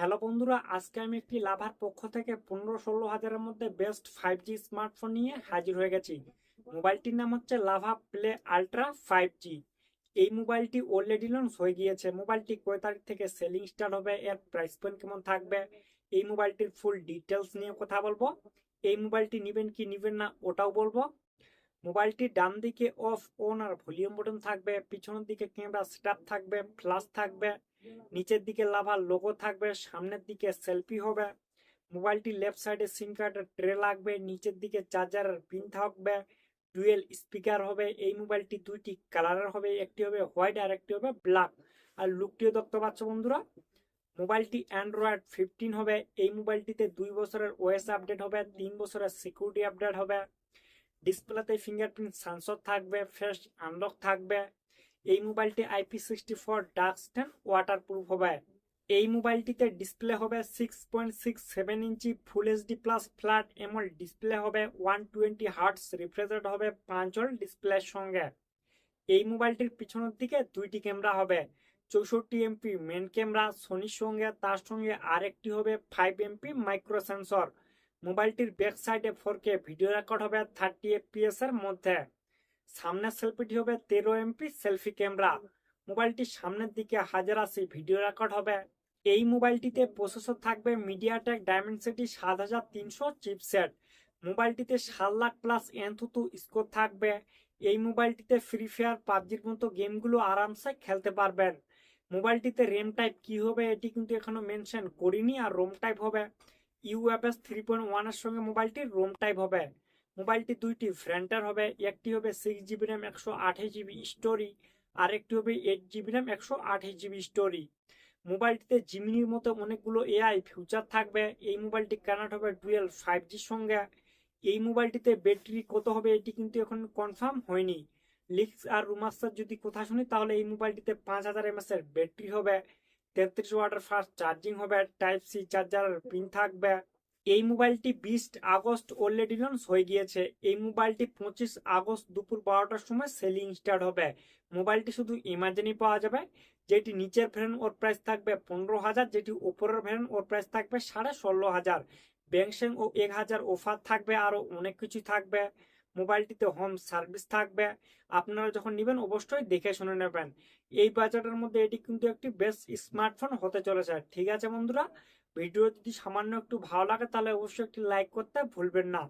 Hello বন্ধুরা, আজকে আমি একটি লাভার পক্ষ থেকে 15-16 হাজারের মধ্যে বেস্ট 5G স্মার্টফোন নিয়ে হাজির হয়ে গেছি। মোবাইলটির নাম হচ্ছে লাভা প্লে আল্ট্রা 5G। এই মোবাইলটি অলরেডি লঞ্চ হয়ে গিয়েছে। মোবাইলটি কয় তারিখ থেকে সেলিং স্টার্ট হবে, এর প্রাইস পয়েন্ট কেমন থাকবে, এই মোবাইলটির ফুল ডিটেলস নিয়ে কথা বলবো। এই মোবাইলটি নেবেন কি নেবেন না ওটাও বলবো। মোবাইলটির ডান দিকে অফ অন আর ভলিউম বাটন থাকবে, পিছনের দিকে ক্যামেরা সেটআপ থাকবে, ফ্ল্যাশ থাকবে, নিচের দিকে লাভার লোগো থাকবে, সামনের দিকে সেলফি হবে। মোবাইলটি লেফট সাইডে সিম কার্ডের ট্রে লাগবে, নিচের দিকে চার্জারের পিন থাকবে, ডুয়েল স্পিকার হবে। এই মোবাইলটি দুইটি কালারের হবে, একটি হবে হোয়াইট আর একটি হবে ব্ল্যাক। আর লুকটিও দেখতে পাচ্ছ বন্ধুরা। মোবাইলটি অ্যান্ড্রয়েড 15 হবে। এই মোবাইলটিতে 2 বছরের ওএস আপডেট হবে, 3 বছরের সিকিউরিটি আপডেট হবে। ডিসপ্লেতে ফিঙ্গারপ্রিন্ট সেন্সর থাকবে, ফেস আনলক থাকবে। এই মোবাইলটি IP64 ডাস্ট এন্ড ওয়াটারপ্রুফ হবে। এই মোবাইলটিতে ডিসপ্লে হবে 6.67 ইঞ্চি full HD plus flat AMOLED display হবে, 120 হার্টস রিফ্রেশ রেট হবে 5 ওয়াট ডিসপ্লের সঙ্গে। এই মোবাইলটির পিছনের দিকে দুইটি ক্যামেরা হবে, 64 MP মেন ক্যামেরা সোনির সঙ্গে, তার সঙ্গে আরেকটি হবে 5 MP মাইক্রো সেন্সর। মোবাইলটির ব্যাক সাইডে 4K ভিডিও রেকর্ড হবে 30 FPS এর মধ্যে। সামনের সেলফিটি হবে 13 MP সেলফি ক্যামেরা। মোবাইলটির সামনের দিকে 1080 ভিডিও রেকর্ড হবে। এই মোবাইলটিতে প্রসেসর থাকবে মিডিয়াটেক ডায়মেনসিটি 7300 চিপসেট। মোবাইলটিতে 7 লাখ প্লাস এনথুতু স্কোর থাকবে। এই মোবাইলটিতে ফ্রি ফায়ার পাবজির মতো গেমগুলো আরামসে খেলতে পারবেন। মোবাইলটিতে র্যাম টাইপ কি হবে এটি কিন্তু এখনো মেনশন করিনি। আর রোম টাইপ হবে UFS 3.1 এর সঙ্গে মোবাইলটির রোম টাইপ হবে। মোবাইলটি দুইটি ভ্যারিয়েন্টের হবে, একটি হবে 6GB র্যাম 128GB স্টোরি, আর একটি হবে 8GB র্যাম 128GB স্টোরি। মোবাইলটিতে জিমিনির মতো অনেকগুলো AI ফিউচার থাকবে। এই মোবাইলটি কানেক্ট হবে ডুয়েল 5Gর সঙ্গে। এই মোবাইলটিতে ব্যাটারি কত হবে এটি কিন্তু এখন কনফার্ম হয়নি। লিক্স আর রুমার্সের যদি কথা শুনি তাহলে এই মোবাইলটিতে 5000 mAh এর ব্যাটারি হবে, 33 ওয়াটের ফাস্ট চার্জিং হবে, টাইপ সি চার্জারের পিন থাকবে। এই মোবাইলটি 20 আগস্ট অলরেডি লঞ্চ হয়ে গিয়েছে। এই মোবাইলটি 25 আগস্ট দুপুর 12টার সময় সেলিং স্টার্ট হবে। মোবাইলটি শুধু ইমার্জেন্সি পাওয়া যাবে। যেটি নিচের ভ্যারিয়েন্ট ওর প্রাইস থাকবে 15,000, যেটি উপরের ভ্যারিয়েন্ট ওর প্রাইস থাকবে 16,500। ব্যাংশন ও 1000 অফার থাকবে, আরো অনেক কিছু থাকবে। মোবাইলটিতে হোম সার্ভিস থাকবে। আপনারা যখন নেবেন অবশ্যই দেখে শুনে নেবেন। এই বাজেটের মধ্যে এটি কিন্তু একটি বেস্ট স্মার্টফোন হতে চলেছে। ঠিক আছে বন্ধুরা, ভিডিও যদি সামান্য একটু ভালো লাগে তাহলে অবশ্যই একটি লাইক করতে ভুলবেন না।